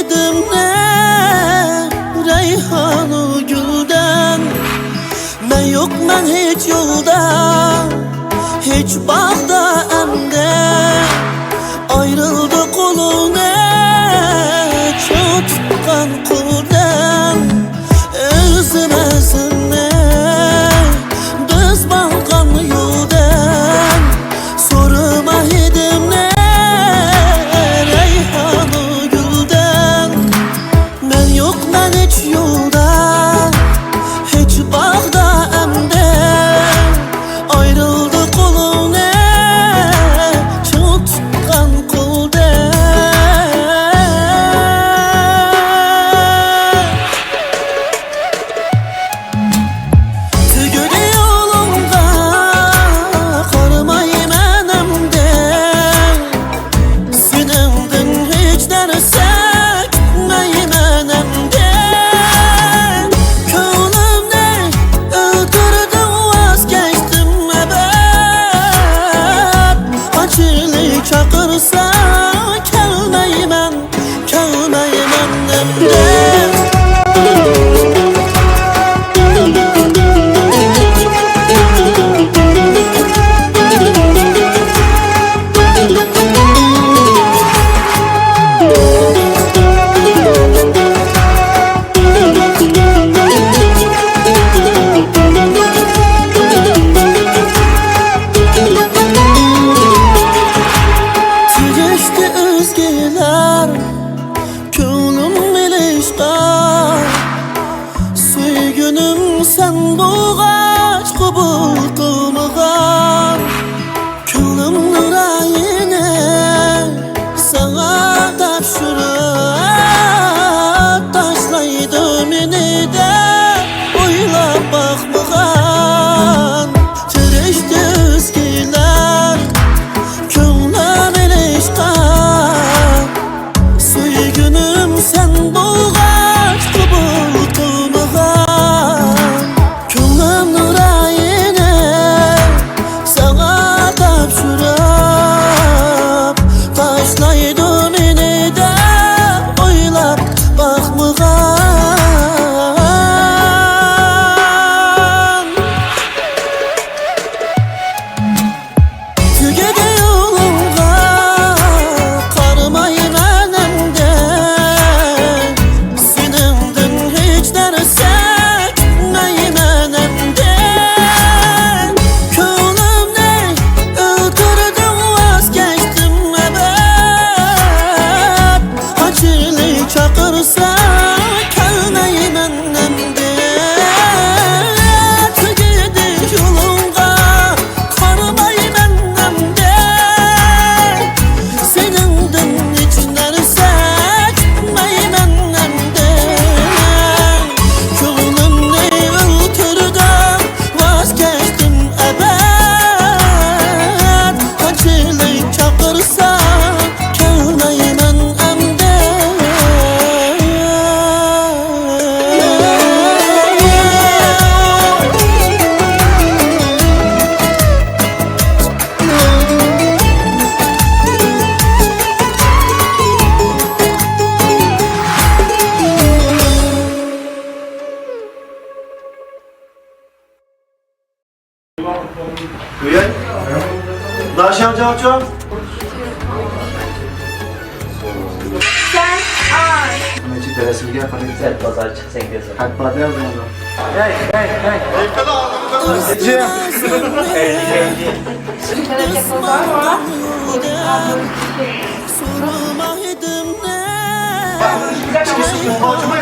yedim ne reyhanı gülden. Ben yok ben hiç yolda, hiç bağda emde. Ayrıldı kolu ne çok tutkan kuldan. Özüm özüne düz balkan yoldan. Soruma yedim ne reyhanı gülden. Ben yok ben hiç yolda, hiç bağda emde. Ayrıldı kolum ne çok tutkan koldan. Tügülü yolumda korumayı menemde. Sinimdin hiç derse gitmeyi menemde. Könlümde öldürdüm vazgeçtim ebed. Acili çakırsa kelmeyi menemde. Geçti özgeler könlüm ilişka. Söygünüm sen boğaç kubul kılmıgan. Könlüm nurayine sana tapşırıp taşlaydım yine de oylap bakmıgan. Tereşti özgeler könlüm ilişka. Söygünüm sen boğaç kubul kılmıgan. Könlüm nurayine sana tapşırıp taşlaydım yine de oylap bakmıgan. Tügedi yolumda karmayı menemde. Sinimdin hiç derse gitmeyi menemde. Könlümde öldürdüm vazgeçtim ebed. Acili çakırsa kelmeyi menemde. Tügedi yolumda karmayı menemde. Sinimdin hiç derse gitmeyi menemde. Könlümde öldürdüm vazgeçtim ebed. Acili çakırsa kelmeyi menemde. Uyan. Naşam Cavcam. Sen ay. Necip resim gel falan. Sen pazar çık sen gezin. Kalk bana yazdım onu. Hareket var mı? Soruma yedim ne Çıkışın borcuma